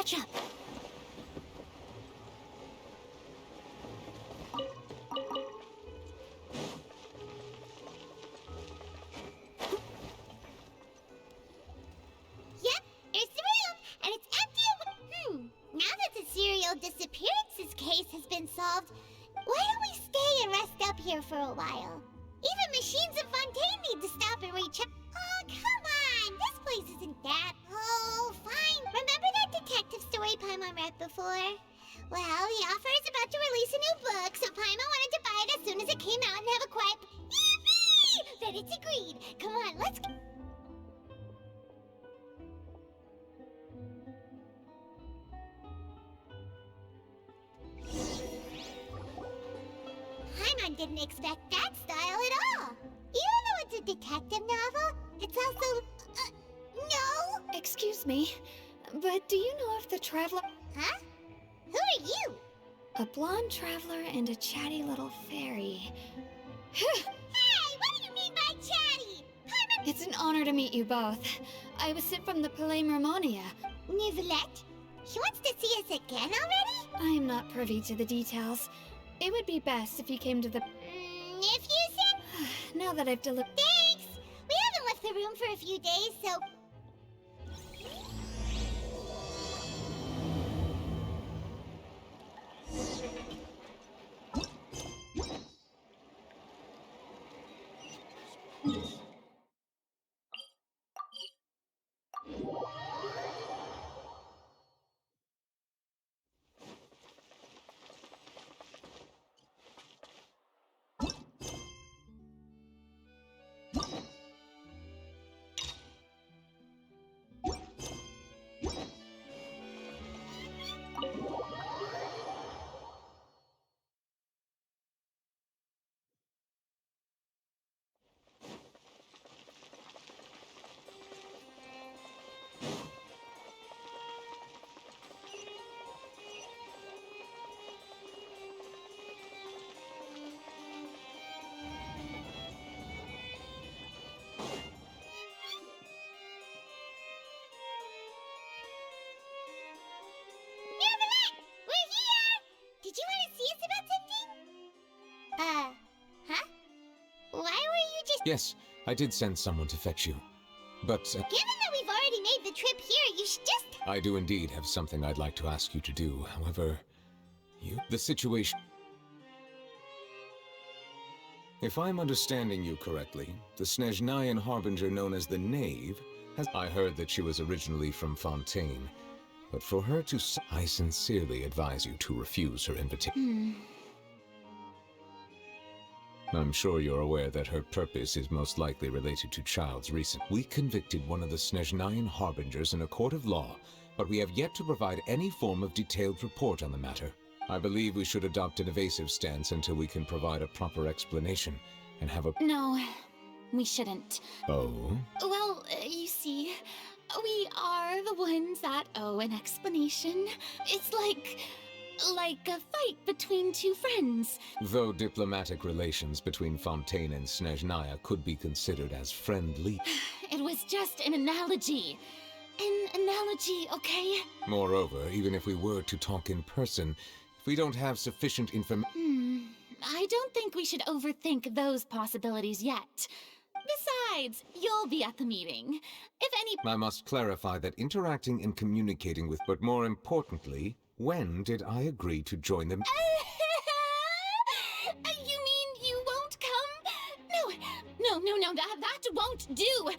catch up. Yep, there's the room, and it's empty. Now that the serial disappearances case has been solved, why don't we stay and rest up here for a while? Even machines in Fontaine need to stop and recheck. Oh, come on! This place isn't that. Oh, fine. Remember that detective story Paimon read before? Well, the author is about to release a new book, so Paimon wanted to buy it as soon as it came out and have a quiet... Yippee! Then it's agreed. Come on, let's go. Paimon didn't expect that style at all. Even though it's a detective novel, it's also... no! Excuse me, but do you know if the traveler... Huh? Who are you? A blonde traveler and a chatty little fairy. Hey, what do you mean by chatty? Paimon... It's an honor to meet you both. I was sent from the Palais Mermonia. Nivelette? She wants to see us again already? I am not privy to the details. It would be best if you came to the... If you said... Now that I've delivered... Thanks! We haven't left the room for a few days, so... Yes, I did send someone to fetch you. But, Given that we've already made the trip here, you should just... I do indeed have something I'd like to ask you to do. However, the situation... If I'm understanding you correctly, the Snezhnayan harbinger known as the Knave has... I heard that she was originally from Fontaine, but for her to... I sincerely advise you to refuse her invitation. I'm sure you're aware that her purpose is most likely related to Child's recent... We convicted one of the Snezhnayan harbingers in a court of law, but we have yet to provide any form of detailed report on the matter. I believe we should adopt an evasive stance until we can provide a proper explanation and have a... No, we shouldn't. Oh? Well, you see, we are the ones that owe an explanation. It's like a fight between two friends. Though diplomatic relations between Fontaine and Snezhnaya could be considered as friendly. It was just an analogy. An analogy, okay? Moreover, even if we were to talk in person, if we don't have sufficient information... I don't think we should overthink those possibilities yet. Besides, you'll be at the meeting. If any... I must clarify that interacting and communicating with... But more importantly, when did I agree to join them? You mean you won't come? No, that won't do.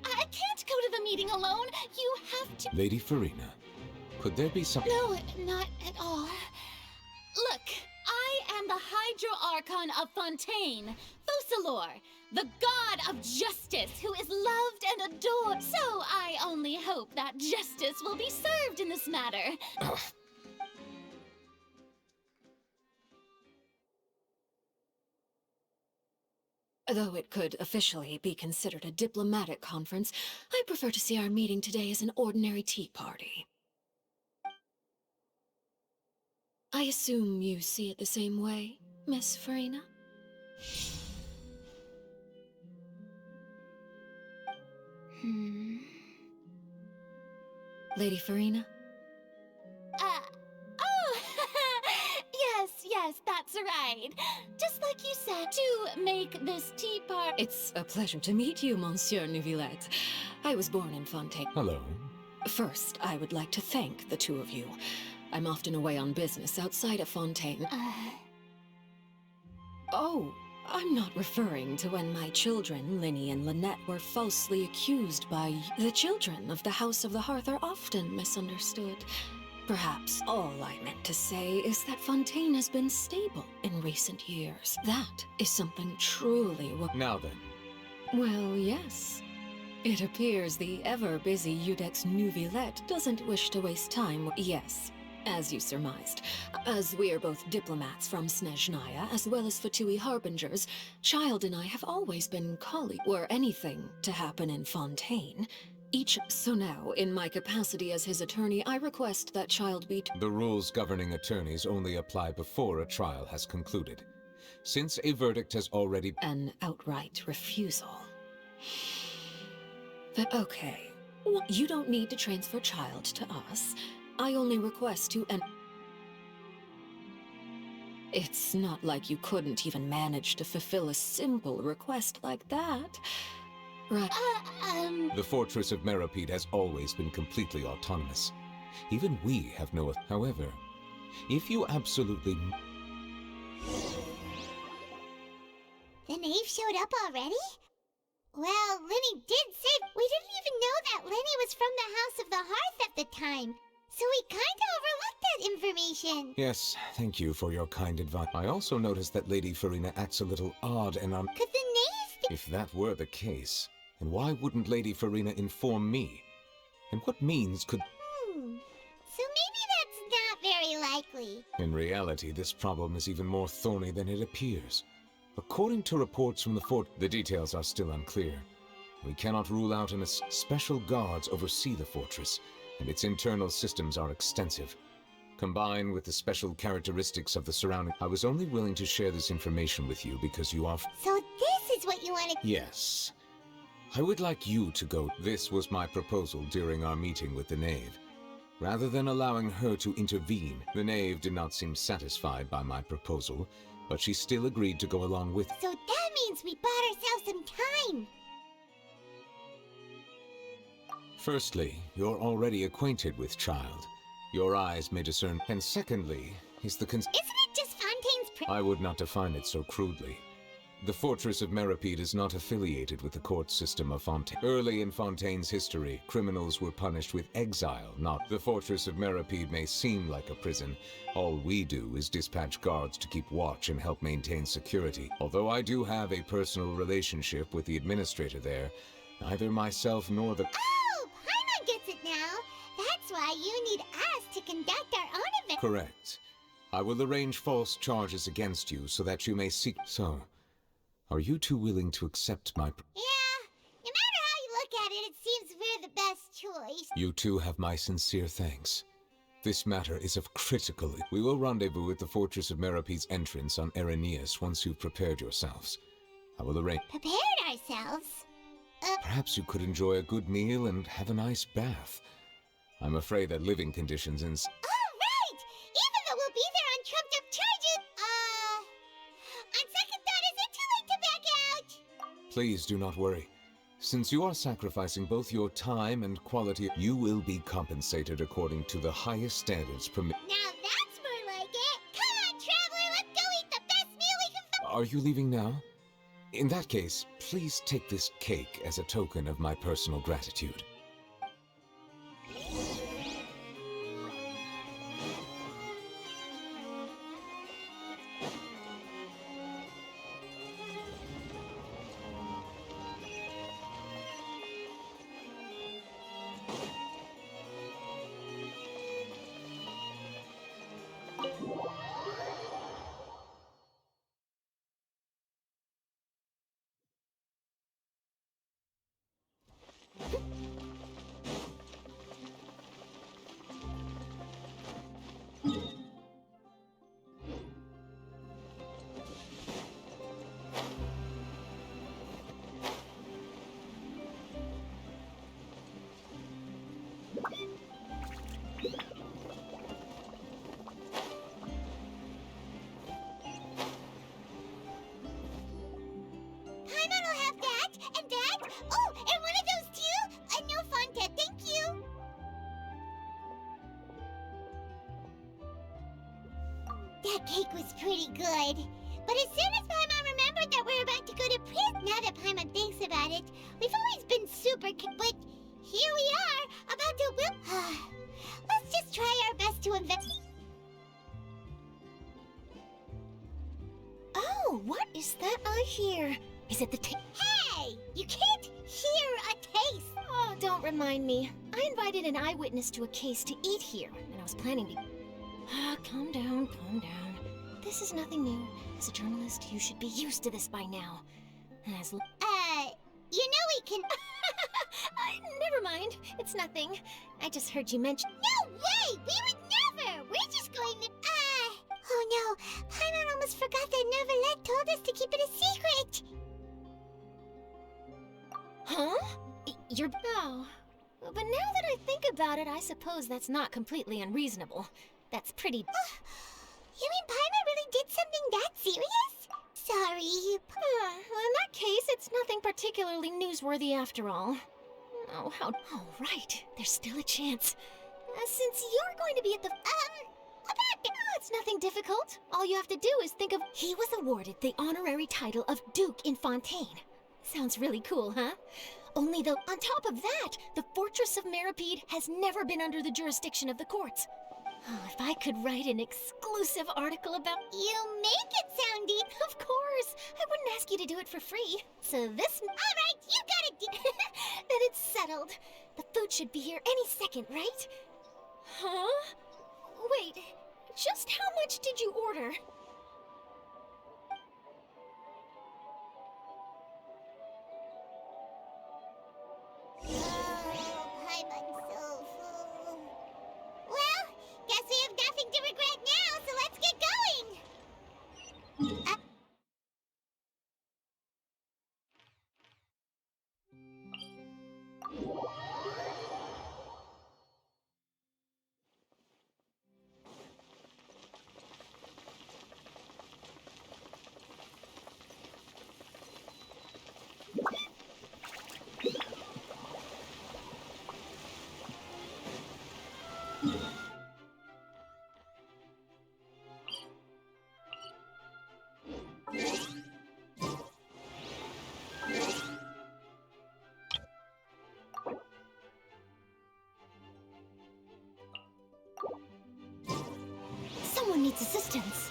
I can't go to the meeting alone. You have to... Lady Farina, could there be some... No, not at all. Look, I am the Hydro Archon of Fontaine, Focalor, the god of justice who is loved and adored. So I only hope that justice will be served in this matter. Though it could officially be considered a diplomatic conference, I prefer to see our meeting today as an ordinary tea party. I assume you see it the same way, Miss Farina? Lady Farina? right. Just like you said, to make this tea party. It's a pleasure to meet you, Monsieur Neuvillette. I was born in Fontaine. Hello. First, I would like to thank the two of you. I'm often away on business outside of Fontaine. Oh, I'm not referring to when my children, Linny and Lynette, were falsely accused by the children of the House of the Hearth are often misunderstood. Perhaps all I meant to say is that Fontaine has been stable in recent years. That is something truly Now then. Well, yes. It appears the ever-busy Udex Neuvillette doesn't wish to waste time. Yes, as you surmised. As we are both diplomats from Snezhnaya, as well as Fatui Harbingers, Child and I have always been colleagues. Were anything to happen in Fontaine, so now, in my capacity as his attorney, I request that Child be... The rules governing attorneys only apply before a trial has concluded. Since a verdict has already... An outright refusal. But okay. You don't need to transfer Child to us. I only request to It's not like you couldn't even manage to fulfill a simple request like that. Right. The fortress of Meripede has always been completely autonomous. Even we have no... However, if you absolutely... The knave showed up already? Well, Linny did say we didn't even know that Linny was from the House of the Hearth at the time. So we kinda overlooked that information. Yes, thank you for your kind advice. I also noticed that Lady Farina acts a little odd and Could the knave... If that were the case, then why wouldn't Lady Farina inform me? And what means could... So maybe that's not very likely. In reality, this problem is even more thorny than it appears. According to reports from the fort, the details are still unclear. We cannot rule out unless special guards oversee the fortress, and its internal systems are extensive. Combined with the special characteristics of the surrounding, I was only willing to share this information with you because you are... So this is what you wanted... Yes. I would like you to go. This was my proposal during our meeting with the knave. Rather than allowing her to intervene, the knave did not seem satisfied by my proposal, but she still agreed to go along with... So that means we bought ourselves some time. Firstly, you're already acquainted with Child. Your eyes may discern. And secondly, is the Isn't it just Fontaine's I would not define it so crudely. The fortress of Meripede is not affiliated with the court system of Fontaine. Early in Fontaine's history, criminals were punished with exile, not... The fortress of Meripede may seem like a prison. All we do is dispatch guards to keep watch and help maintain security. Although I do have a personal relationship with the administrator there, neither myself nor the... Oh, Paimon gets it now. That's why you need us to conduct our own event. Correct. I will arrange false charges against you so that you may seek... So... Are you two willing to accept my... Yeah, no matter how you look at it, it seems we're the best choice. You two have my sincere thanks. This matter is of critical... We will rendezvous at the Fortress of Meripede's entrance on Erinius once you've prepared yourselves. I will arrange... Prepared ourselves? Perhaps you could enjoy a good meal and have a nice bath. I'm afraid that living conditions in... Oh, right! Even though we'll be there on trumped-up charges... On second thought, is it too late to back out? Please do not worry. Since you are sacrificing both your time and quality, you will be compensated according to the highest standards permitted. Now that's more like it. Come on, traveler, let's go eat the best meal we can find. Are you leaving now? In that case, please take this cake as a token of my personal gratitude. That cake was pretty good. But as soon as Paimon remembered that we're about to go to prison, now that Paimon thinks about it, we've always been super but here we are, about to let's just try our best to invest. Oh, what is that I hear? Is it the Hey! You can't hear a taste! Oh, don't remind me. I invited an eyewitness to a case to eat here, and I was planning to... calm down, calm down. This is nothing new. As a journalist, you should be used to this by now. As you know we can... never mind. It's nothing. I just heard you mention... No way! We would never! We're just going to... Oh no! Paimon almost forgot that Neverlet told us to keep it a secret! Huh? You're... Oh. But now that I think about it, I suppose that's not completely unreasonable. That's pretty... You mean Paimon really did something that serious? Sorry. Well, in that case, it's nothing particularly newsworthy after all. Oh, how... Oh, right. There's still a chance. Since you're going to be at the... it's nothing difficult. All you have to do is think of... He was awarded the honorary title of Duke in Fontaine. Sounds really cool, huh? Only though, on top of that, the Fortress of Meripede has never been under the jurisdiction of the courts. Oh, if I could write an exclusive article about... You make it sound deep. Of course. I wouldn't ask you to do it for free. So this... Alright, you got it. Then it's settled. The food should be here any second, right? Huh? Wait, just how much did you order? Paimon's so full. Well, guess we have nothing to regret now, so let's get going! Someone needs assistance.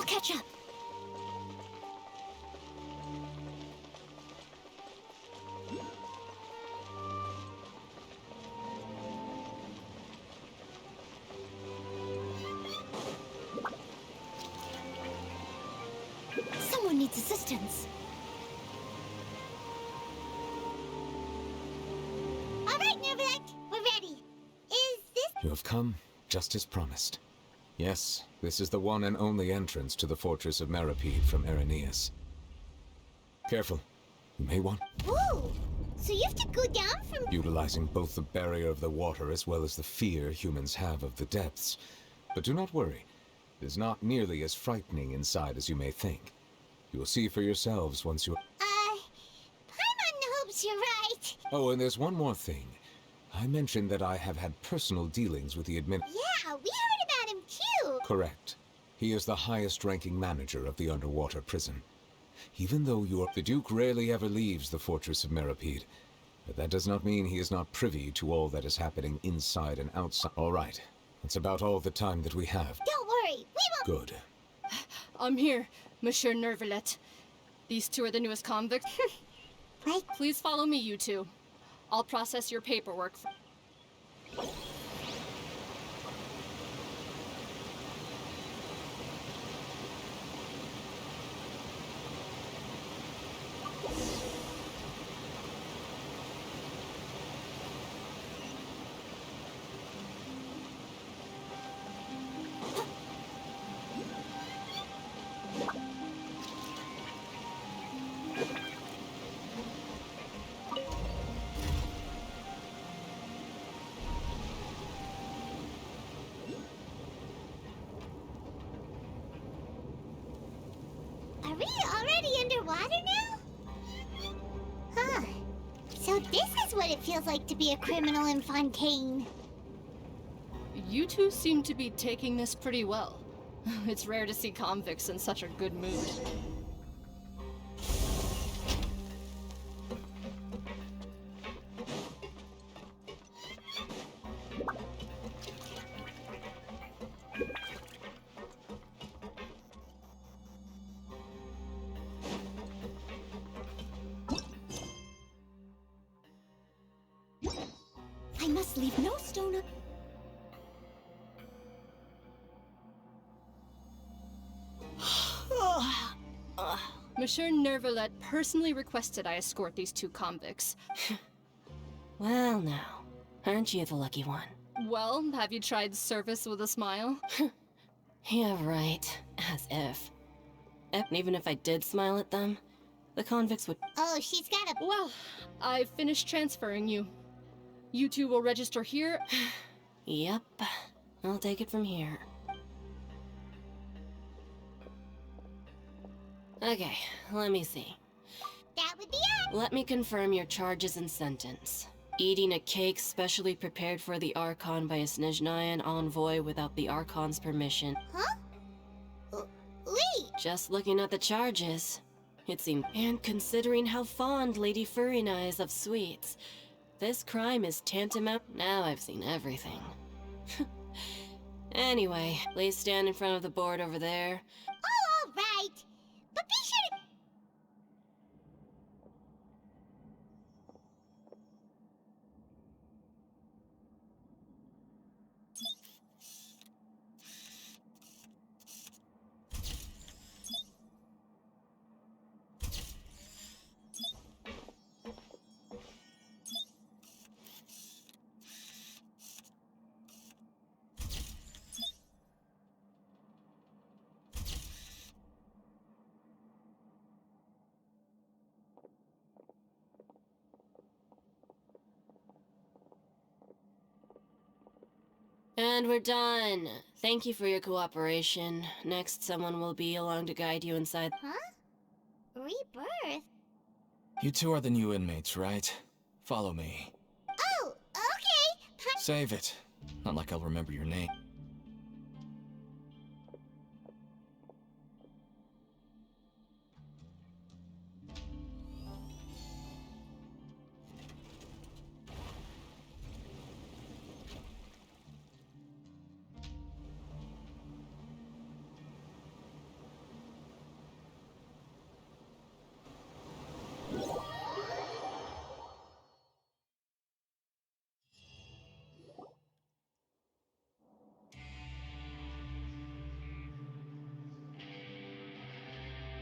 Catch up. Someone needs assistance. All right, Neverlet, we're ready. Is this... You have come, just as promised. Yes, this is the one and only entrance to the Fortress of Meripede from Irenaeus. Careful, You may want Ooh, so you have to go down from... utilizing both the barrier of the water as well as the fear humans have of the depths. But do not worry. It is not nearly as frightening inside as you may think. You will see for yourselves once you... Paimon hopes you're right. Oh, and there's one more thing. I mentioned that I have had personal dealings with the admin... Yeah, we heard about him too. Correct. He is the highest-ranking manager of the underwater prison. Even though the Duke rarely ever leaves the fortress of Meripede, but that does not mean he is not privy to all that is happening inside and outside. All right. That's about all the time that we have. Don't worry, we won't... Good. I'm here, Monsieur Nervalet. These two are the newest convicts. Right? Please follow me, you two. I'll process your paperwork. Are we already underwater now? Huh. So this is what it feels like to be a criminal in Fontaine. You two seem to be taking this pretty well. It's rare to see convicts in such a good mood. I must leave no stone unturned. Monsieur Nervalet personally requested I escort these two convicts. Well now, aren't you the lucky one? Well, have you tried service with a smile? Yeah, right. As if. And even if I did smile at them, the convicts would... Oh, she's got a... Well, I've finished transferring you. You two will register here. Yep. I'll take it from here. Okay, let me see. That would be it. Let me confirm your charges and sentence. Eating a cake specially prepared for the Archon by a Snezhnayan envoy without the Archon's permission. Huh? Wait. Just looking at the charges, it seemed... And considering how fond Lady Furina is of sweets, this crime is tantamount... Now I've seen everything. Anyway, please stand in front of the board over there. Oh, all right. But be sure to... And we're done. Thank you for your cooperation. Next, someone will be along to guide you inside. Huh? Rebirth? You two are the new inmates, right? Follow me. Oh, okay. Save it. Not like I'll remember your name.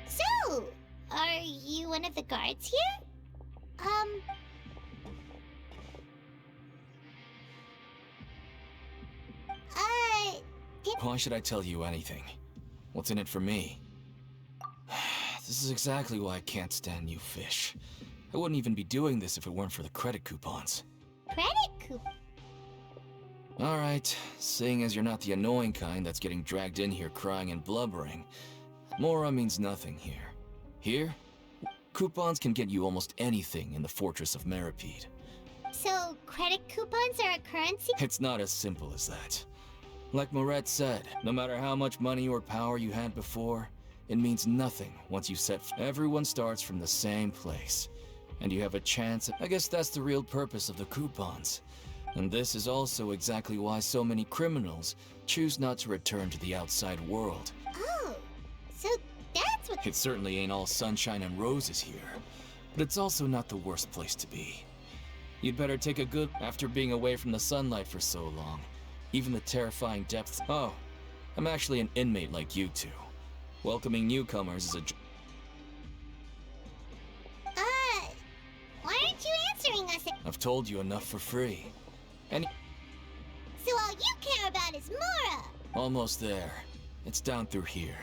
So, are you one of the guards here? Why should I tell you anything? What's in it for me? This is exactly why I can't stand you fish. I wouldn't even be doing this if it weren't for the credit coupons. Credit coupon? Alright, seeing as you're not the annoying kind that's getting dragged in here crying and blubbering, Mora means nothing here. Here, coupons can get you almost anything in the Fortress of Meripede. So, credit coupons are a currency? It's not as simple as that. Like Moret said, no matter how much money or power you had before, it means nothing once you set. Everyone starts from the same place, and you have a chance. I guess that's the real purpose of the coupons. And this is also exactly why so many criminals choose not to return to the outside world. Oh, so that's what... It certainly ain't all sunshine and roses here, but it's also not the worst place to be. You'd better take a good... After being away from the sunlight for so long, even the terrifying depths... Oh, I'm actually an inmate like you two. Welcoming newcomers is a... Why aren't you answering us? I've told you enough for free. And... So all you care about is Mora! Almost there. It's down through here.